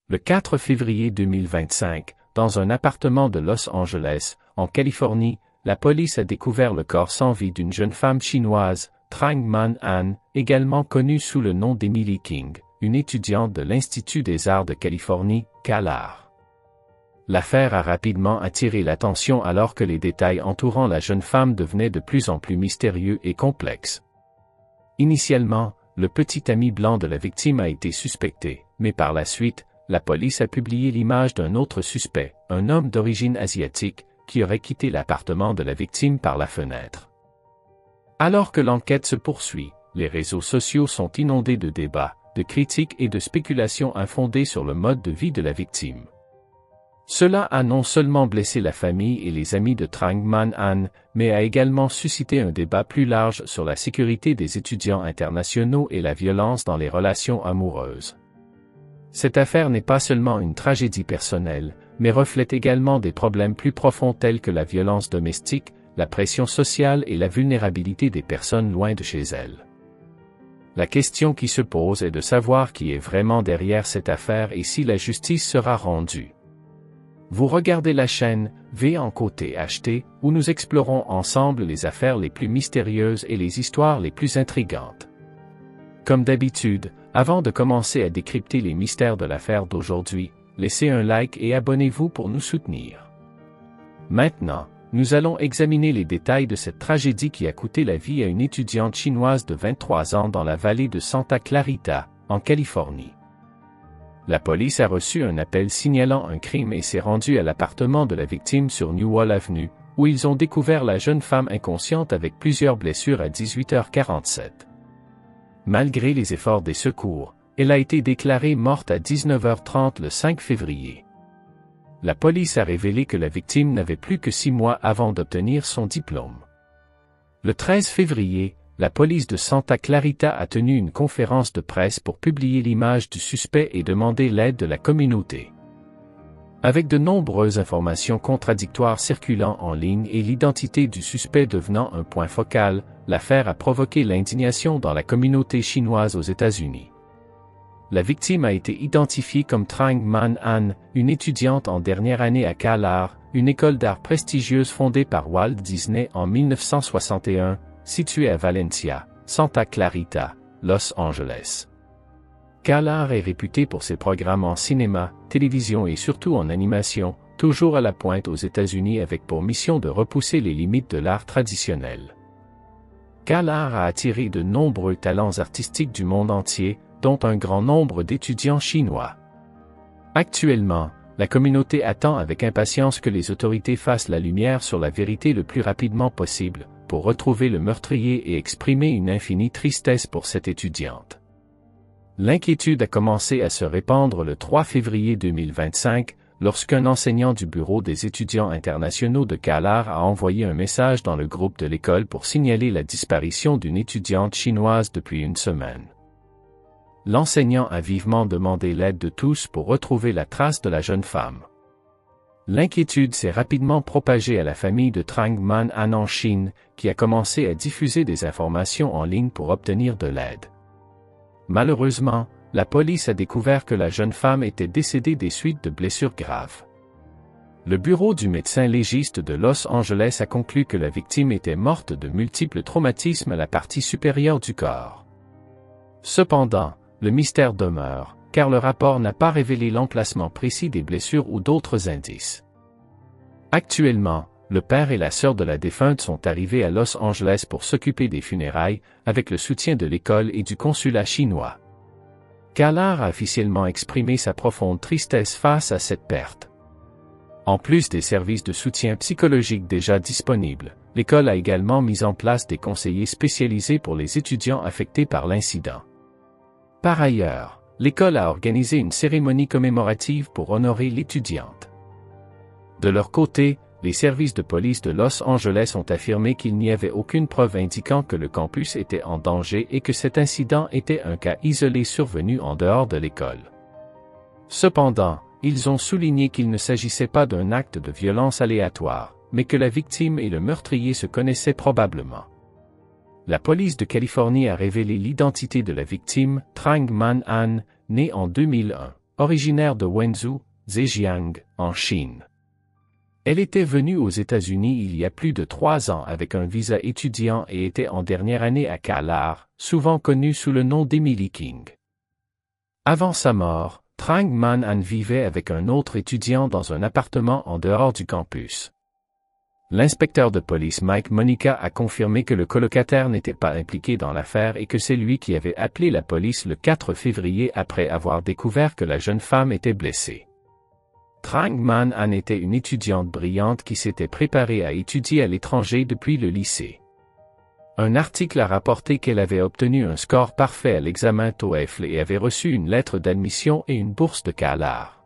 Le 4 février 2025, dans un appartement de Los Angeles, en Californie, la police a découvert le corps sans vie d'une jeune femme chinoise, Trang Man An, également connue sous le nom d'Emily King, une étudiante de l'Institut des Arts de Californie, CalArts. L'affaire a rapidement attiré l'attention alors que les détails entourant la jeune femme devenaient de plus en plus mystérieux et complexes. Initialement, le petit ami blanc de la victime a été suspecté, mais par la suite, la police a publié l'image d'un autre suspect, un homme d'origine asiatique, qui aurait quitté l'appartement de la victime par la fenêtre. Alors que l'enquête se poursuit, les réseaux sociaux sont inondés de débats, de critiques et de spéculations infondées sur le mode de vie de la victime. Cela a non seulement blessé la famille et les amis de Trang Man An, mais a également suscité un débat plus large sur la sécurité des étudiants internationaux et la violence dans les relations amoureuses. Cette affaire n'est pas seulement une tragédie personnelle, mais reflète également des problèmes plus profonds tels que la violence domestique, la pression sociale et la vulnérabilité des personnes loin de chez elles. La question qui se pose est de savoir qui est vraiment derrière cette affaire et si la justice sera rendue. Vous regardez la chaîne V en côté HT, où nous explorons ensemble les affaires les plus mystérieuses et les histoires les plus intrigantes. Comme d'habitude, avant de commencer à décrypter les mystères de l'affaire d'aujourd'hui, laissez un like et abonnez-vous pour nous soutenir. Maintenant, nous allons examiner les détails de cette tragédie qui a coûté la vie à une étudiante chinoise de 23 ans dans la vallée de Santa Clarita, en Californie. La police a reçu un appel signalant un crime et s'est rendue à l'appartement de la victime sur Newell Avenue, où ils ont découvert la jeune femme inconsciente avec plusieurs blessures à 18h47. Malgré les efforts des secours, elle a été déclarée morte à 19h30 le 5 février. La police a révélé que la victime n'avait plus que 6 mois avant d'obtenir son diplôme. Le 13 février, la police de Santa Clarita a tenu une conférence de presse pour publier l'image du suspect et demander l'aide de la communauté. Avec de nombreuses informations contradictoires circulant en ligne et l'identité du suspect devenant un point focal, l'affaire a provoqué l'indignation dans la communauté chinoise aux États-Unis. La victime a été identifiée comme Trang Man An, une étudiante en dernière année à CalArts, une école d'art prestigieuse fondée par Walt Disney en 1961, située à Valencia, Santa Clarita, Los Angeles. CalArts est réputé pour ses programmes en cinéma, télévision et surtout en animation, toujours à la pointe aux États-Unis avec pour mission de repousser les limites de l'art traditionnel. CalArts a attiré de nombreux talents artistiques du monde entier, dont un grand nombre d'étudiants chinois. Actuellement, la communauté attend avec impatience que les autorités fassent la lumière sur la vérité le plus rapidement possible, pour retrouver le meurtrier et exprimer une infinie tristesse pour cette étudiante. L'inquiétude a commencé à se répandre le 3 février 2025, lorsqu'un enseignant du Bureau des étudiants internationaux de CalArts a envoyé un message dans le groupe de l'école pour signaler la disparition d'une étudiante chinoise depuis une semaine. L'enseignant a vivement demandé l'aide de tous pour retrouver la trace de la jeune femme. L'inquiétude s'est rapidement propagée à la famille de Trang Man An en Chine, qui a commencé à diffuser des informations en ligne pour obtenir de l'aide. Malheureusement, la police a découvert que la jeune femme était décédée des suites de blessures graves. Le bureau du médecin légiste de Los Angeles a conclu que la victime était morte de multiples traumatismes à la partie supérieure du corps. Cependant, le mystère demeure, car le rapport n'a pas révélé l'emplacement précis des blessures ou d'autres indices. Actuellement, le père et la sœur de la défunte sont arrivés à Los Angeles pour s'occuper des funérailles, avec le soutien de l'école et du consulat chinois. CalArts a officiellement exprimé sa profonde tristesse face à cette perte. En plus des services de soutien psychologique déjà disponibles, l'école a également mis en place des conseillers spécialisés pour les étudiants affectés par l'incident. Par ailleurs, l'école a organisé une cérémonie commémorative pour honorer l'étudiante. De leur côté, les services de police de Los Angeles ont affirmé qu'il n'y avait aucune preuve indiquant que le campus était en danger et que cet incident était un cas isolé survenu en dehors de l'école. Cependant, ils ont souligné qu'il ne s'agissait pas d'un acte de violence aléatoire, mais que la victime et le meurtrier se connaissaient probablement. La police de Californie a révélé l'identité de la victime, Trang Man An, née en 2001. originaire de Wenzhou, Zhejiang, en Chine. Elle était venue aux États-Unis il y a plus de 3 ans avec un visa étudiant et était en dernière année à Kalar, souvent connue sous le nom d'Emily King. Avant sa mort, Trang Man-an vivait avec un autre étudiant dans un appartement en dehors du campus. L'inspecteur de police Mike Monica a confirmé que le colocataire n'était pas impliqué dans l'affaire et que c'est lui qui avait appelé la police le 4 février après avoir découvert que la jeune femme était blessée. Trang Man-an était une étudiante brillante qui s'était préparée à étudier à l'étranger depuis le lycée. Un article a rapporté qu'elle avait obtenu un score parfait à l'examen TOEFL et avait reçu une lettre d'admission et une bourse de Kalar.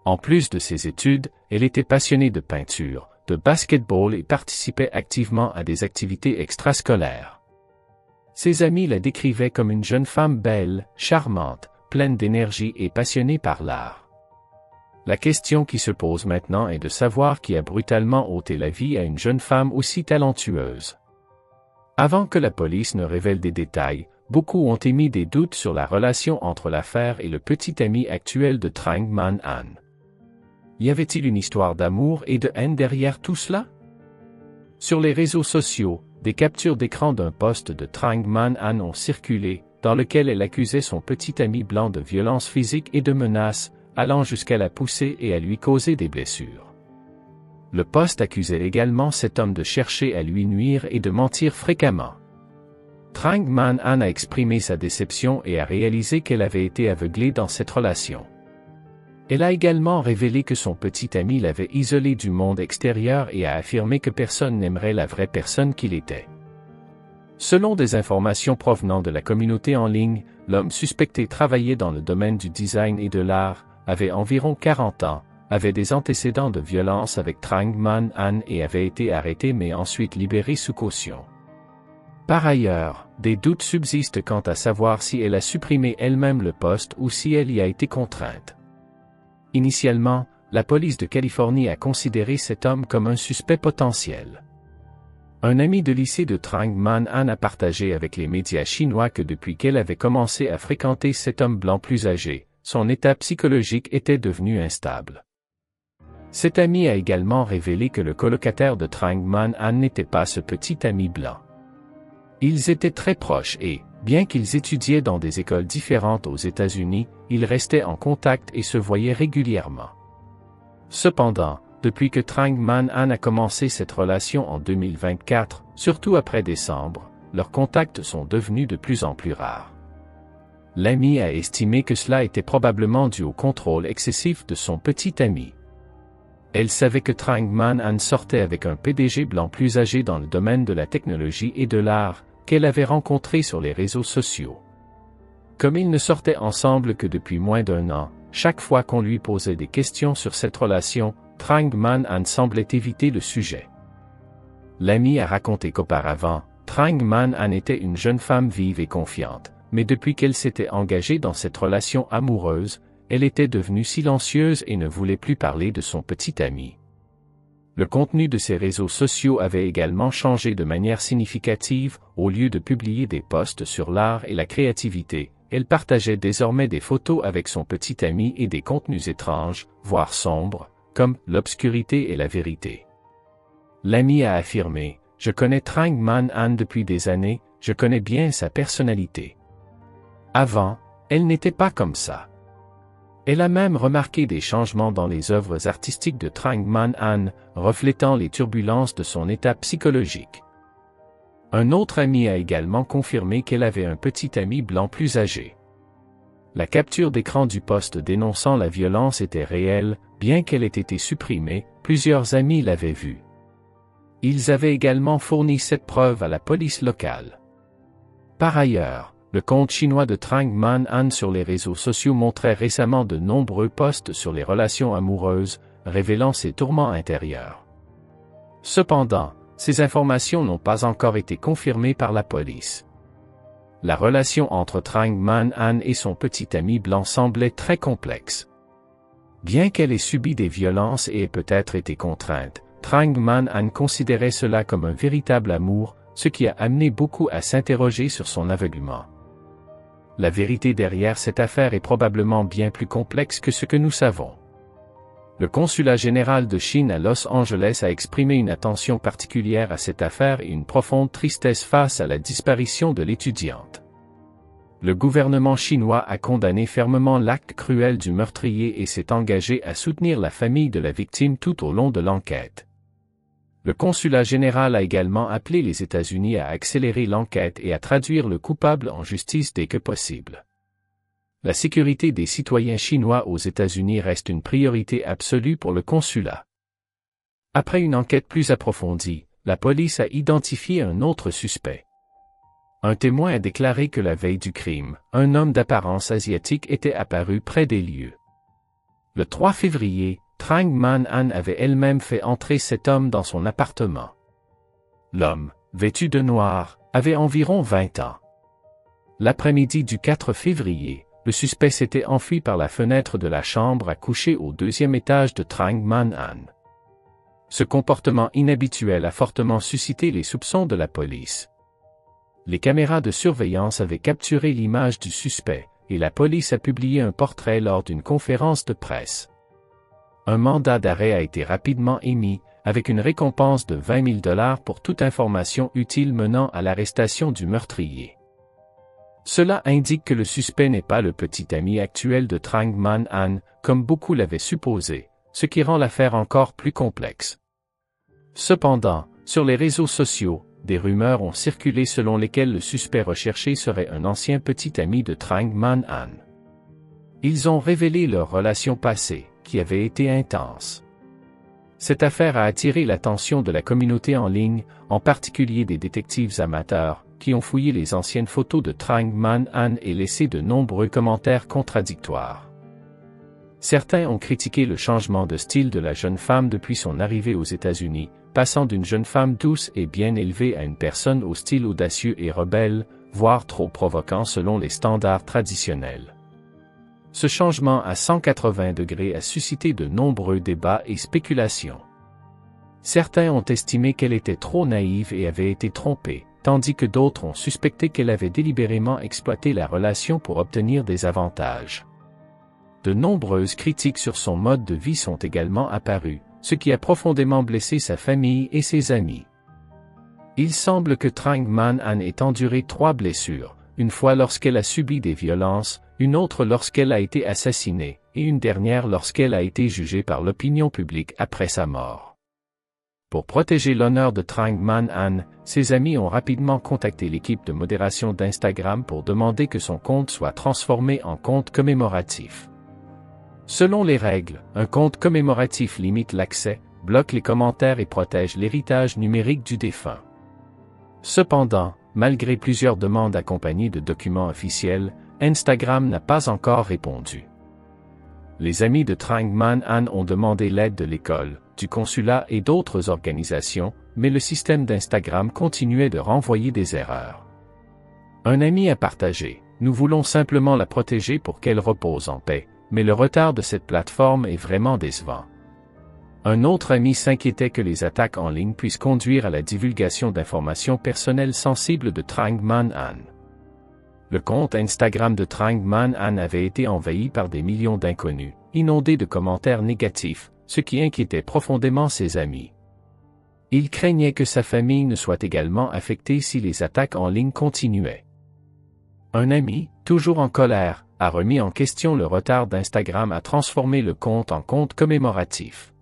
En plus de ses études, elle était passionnée de peinture, de basketball et participait activement à des activités extrascolaires. Ses amis la décrivaient comme une jeune femme belle, charmante, pleine d'énergie et passionnée par l'art. La question qui se pose maintenant est de savoir qui a brutalement ôté la vie à une jeune femme aussi talentueuse. Avant que la police ne révèle des détails, beaucoup ont émis des doutes sur la relation entre l'affaire et le petit ami actuel de Trang Man-an. Y avait-il une histoire d'amour et de haine derrière tout cela? Sur les réseaux sociaux, des captures d'écran d'un post de Trang Man-an ont circulé, dans lequel elle accusait son petit ami blanc de violence physique et de menaces, allant jusqu'à la pousser et à lui causer des blessures. Le post accusait également cet homme de chercher à lui nuire et de mentir fréquemment. Trang Man-an a exprimé sa déception et a réalisé qu'elle avait été aveuglée dans cette relation. Elle a également révélé que son petit ami l'avait isolé du monde extérieur et a affirmé que personne n'aimerait la vraie personne qu'il était. Selon des informations provenant de la communauté en ligne, l'homme suspecté travaillait dans le domaine du design et de l'art, avait environ 40 ans, avait des antécédents de violence avec Trang Man-an et avait été arrêté mais ensuite libéré sous caution. Par ailleurs, des doutes subsistent quant à savoir si elle a supprimé elle-même le post ou si elle y a été contrainte. Initialement, la police de Californie a considéré cet homme comme un suspect potentiel. Un ami de lycée de Trang Man-an a partagé avec les médias chinois que depuis qu'elle avait commencé à fréquenter cet homme blanc plus âgé, son état psychologique était devenu instable. Cet ami a également révélé que le colocataire de Trang Man-an n'était pas ce petit ami blanc. Ils étaient très proches et, bien qu'ils étudiaient dans des écoles différentes aux États-Unis, ils restaient en contact et se voyaient régulièrement. Cependant, depuis que Trang Man-an a commencé cette relation en 2024, surtout après décembre, leurs contacts sont devenus de plus en plus rares. L'ami a estimé que cela était probablement dû au contrôle excessif de son petit ami. Elle savait que Trang Man-an sortait avec un PDG blanc plus âgé dans le domaine de la technologie et de l'art, qu'elle avait rencontré sur les réseaux sociaux. Comme ils ne sortaient ensemble que depuis moins d'1 an, chaque fois qu'on lui posait des questions sur cette relation, Trang Man-an semblait éviter le sujet. L'ami a raconté qu'auparavant, Trang Man-an était une jeune femme vive et confiante, mais depuis qu'elle s'était engagée dans cette relation amoureuse, elle était devenue silencieuse et ne voulait plus parler de son petit ami. Le contenu de ses réseaux sociaux avait également changé de manière significative, au lieu de publier des posts sur l'art et la créativité, elle partageait désormais des photos avec son petit ami et des contenus étranges, voire sombres, comme « l'obscurité et la vérité ». L'ami a affirmé « Je connais Trang Man-an depuis des années, je connais bien sa personnalité. Avant, elle n'était pas comme ça. » Elle a même remarqué des changements dans les œuvres artistiques de Trang Man-an, reflétant les turbulences de son état psychologique. Un autre ami a également confirmé qu'elle avait un petit ami blanc plus âgé. La capture d'écran du post dénonçant la violence était réelle, bien qu'elle ait été supprimée, plusieurs amis l'avaient vue. Ils avaient également fourni cette preuve à la police locale. Par ailleurs, le compte chinois de Trang Man-an sur les réseaux sociaux montrait récemment de nombreux posts sur les relations amoureuses, révélant ses tourments intérieurs. Cependant, ces informations n'ont pas encore été confirmées par la police. La relation entre Trang Man-an et son petit ami blanc semblait très complexe. Bien qu'elle ait subi des violences et ait peut-être été contrainte, Trang Man-an considérait cela comme un véritable amour, ce qui a amené beaucoup à s'interroger sur son aveuglement. La vérité derrière cette affaire est probablement bien plus complexe que ce que nous savons. Le consulat général de Chine à Los Angeles a exprimé une attention particulière à cette affaire et une profonde tristesse face à la disparition de l'étudiante. Le gouvernement chinois a condamné fermement l'acte cruel du meurtrier et s'est engagé à soutenir la famille de la victime tout au long de l'enquête. Le consulat général a également appelé les États-Unis à accélérer l'enquête et à traduire le coupable en justice dès que possible. La sécurité des citoyens chinois aux États-Unis reste une priorité absolue pour le consulat. Après une enquête plus approfondie, la police a identifié un autre suspect. Un témoin a déclaré que la veille du crime, un homme d'apparence asiatique était apparu près des lieux. Le 3 février, Trang Man-an avait elle-même fait entrer cet homme dans son appartement. L'homme, vêtu de noir, avait environ 20 ans. L'après-midi du 4 février, le suspect s'était enfui par la fenêtre de la chambre à coucher au 2e étage de Trang Man-an. Ce comportement inhabituel a fortement suscité les soupçons de la police. Les caméras de surveillance avaient capturé l'image du suspect, et la police a publié un portrait lors d'une conférence de presse. Un mandat d'arrêt a été rapidement émis, avec une récompense de $20 000 pour toute information utile menant à l'arrestation du meurtrier. Cela indique que le suspect n'est pas le petit ami actuel de Trang Man-an, comme beaucoup l'avaient supposé, ce qui rend l'affaire encore plus complexe. Cependant, sur les réseaux sociaux, des rumeurs ont circulé selon lesquelles le suspect recherché serait un ancien petit ami de Trang Man-an. Ils ont révélé leur relation passée, qui avait été intense. Cette affaire a attiré l'attention de la communauté en ligne, en particulier des détectives amateurs, qui ont fouillé les anciennes photos de Trang Man-an et laissé de nombreux commentaires contradictoires. Certains ont critiqué le changement de style de la jeune femme depuis son arrivée aux États-Unis, passant d'une jeune femme douce et bien élevée à une personne au style audacieux et rebelle, voire trop provoquant selon les standards traditionnels. Ce changement à 180 degrés a suscité de nombreux débats et spéculations. Certains ont estimé qu'elle était trop naïve et avait été trompée, tandis que d'autres ont suspecté qu'elle avait délibérément exploité la relation pour obtenir des avantages. De nombreuses critiques sur son mode de vie sont également apparues, ce qui a profondément blessé sa famille et ses amis. Il semble que Trang Man-an ait enduré 3 blessures, une fois lorsqu'elle a subi des violences, une autre lorsqu'elle a été assassinée, et une dernière lorsqu'elle a été jugée par l'opinion publique après sa mort. Pour protéger l'honneur de Trang Man-an, ses amis ont rapidement contacté l'équipe de modération d'Instagram pour demander que son compte soit transformé en compte commémoratif. Selon les règles, un compte commémoratif limite l'accès, bloque les commentaires et protège l'héritage numérique du défunt. Cependant, malgré plusieurs demandes accompagnées de documents officiels, Instagram n'a pas encore répondu. Les amis de Trang Man-an ont demandé l'aide de l'école, du consulat et d'autres organisations, mais le système d'Instagram continuait de renvoyer des erreurs. Un ami a partagé: « Nous voulons simplement la protéger pour qu'elle repose en paix, mais le retard de cette plateforme est vraiment décevant. » Un autre ami s'inquiétait que les attaques en ligne puissent conduire à la divulgation d'informations personnelles sensibles de Trang Man-an. Le compte Instagram de Trang Man-an avait été envahi par des millions d'inconnus, inondé de commentaires négatifs, ce qui inquiétait profondément ses amis. Il craignait que sa famille ne soit également affectée si les attaques en ligne continuaient. Un ami, toujours en colère, a remis en question le retard d'Instagram à transformer le compte en compte commémoratif.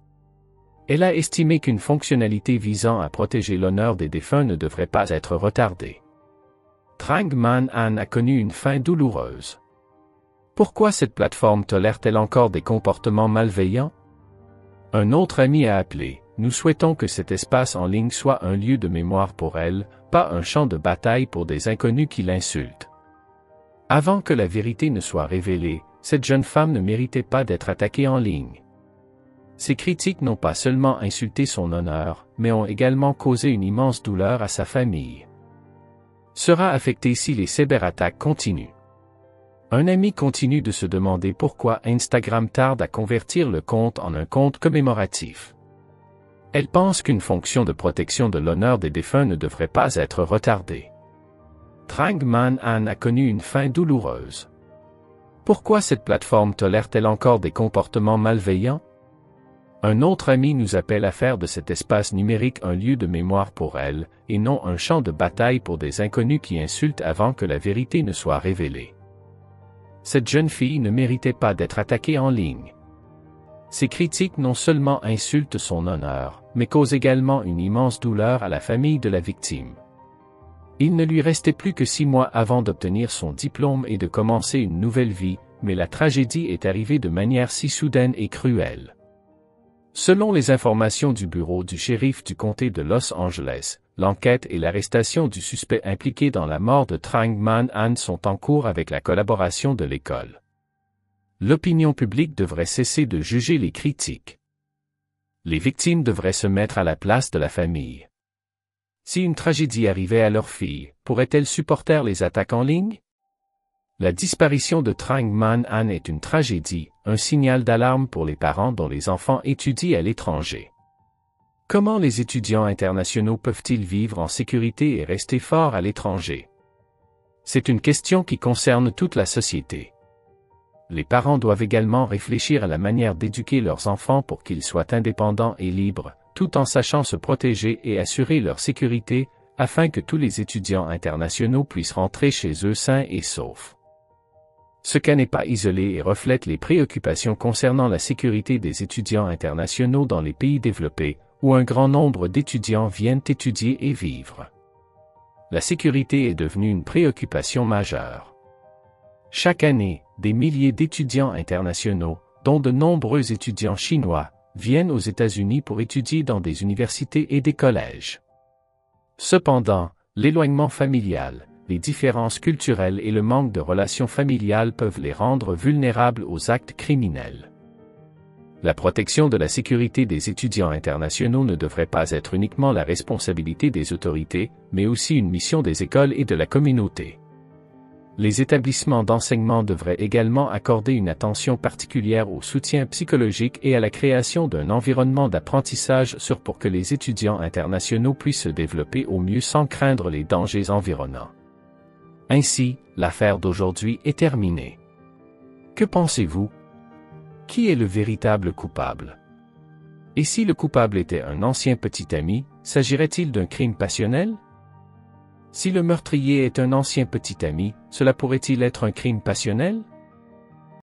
Elle a estimé qu'une fonctionnalité visant à protéger l'honneur des défunts ne devrait pas être retardée. Trang Man-an a connu une fin douloureuse. Pourquoi cette plateforme tolère-t-elle encore des comportements malveillants? Un autre ami a appelé: « Nous souhaitons que cet espace en ligne soit un lieu de mémoire pour elle, pas un champ de bataille pour des inconnus qui l'insultent. » Avant que la vérité ne soit révélée, cette jeune femme ne méritait pas d'être attaquée en ligne. Ces critiques n'ont pas seulement insulté son honneur, mais ont également causé une immense douleur à sa famille. Sera affectée si les cyberattaques continuent. Un ami continue de se demander pourquoi Instagram tarde à convertir le compte en un compte commémoratif. Elle pense qu'une fonction de protection de l'honneur des défunts ne devrait pas être retardée. Trang Man An a connu une fin douloureuse. Pourquoi cette plateforme tolère-t-elle encore des comportements malveillants? Un autre ami nous appelle à faire de cet espace numérique un lieu de mémoire pour elle, et non un champ de bataille pour des inconnus qui insultent avant que la vérité ne soit révélée. Cette jeune fille ne méritait pas d'être attaquée en ligne. Ces critiques non seulement insultent son honneur, mais causent également une immense douleur à la famille de la victime. Il ne lui restait plus que 6 mois avant d'obtenir son diplôme et de commencer une nouvelle vie, mais la tragédie est arrivée de manière si soudaine et cruelle. Selon les informations du bureau du shérif du comté de Los Angeles, l'enquête et l'arrestation du suspect impliqué dans la mort de Trang Man An sont en cours avec la collaboration de l'école. L'opinion publique devrait cesser de juger les critiques. Les victimes devraient se mettre à la place de la famille. Si une tragédie arrivait à leur fille, pourrait-elle supporter les attaques en ligne? La disparition de Trang Man An est une tragédie, un signal d'alarme pour les parents dont les enfants étudient à l'étranger. Comment les étudiants internationaux peuvent-ils vivre en sécurité et rester forts à l'étranger? C'est une question qui concerne toute la société. Les parents doivent également réfléchir à la manière d'éduquer leurs enfants pour qu'ils soient indépendants et libres, tout en sachant se protéger et assurer leur sécurité, afin que tous les étudiants internationaux puissent rentrer chez eux sains et saufs. Ce cas n'est pas isolé et reflète les préoccupations concernant la sécurité des étudiants internationaux dans les pays développés, où un grand nombre d'étudiants viennent étudier et vivre. La sécurité est devenue une préoccupation majeure. Chaque année, des milliers d'étudiants internationaux, dont de nombreux étudiants chinois, viennent aux États-Unis pour étudier dans des universités et des collèges. Cependant, l'éloignement familial, les différences culturelles et le manque de relations familiales peuvent les rendre vulnérables aux actes criminels. La protection de la sécurité des étudiants internationaux ne devrait pas être uniquement la responsabilité des autorités, mais aussi une mission des écoles et de la communauté. Les établissements d'enseignement devraient également accorder une attention particulière au soutien psychologique et à la création d'un environnement d'apprentissage sûr pour que les étudiants internationaux puissent se développer au mieux sans craindre les dangers environnants. Ainsi, l'affaire d'aujourd'hui est terminée. Que pensez-vous? Qui est le véritable coupable? Et si le coupable était un ancien petit ami, s'agirait-il d'un crime passionnel? Si le meurtrier est un ancien petit ami, cela pourrait-il être un crime passionnel?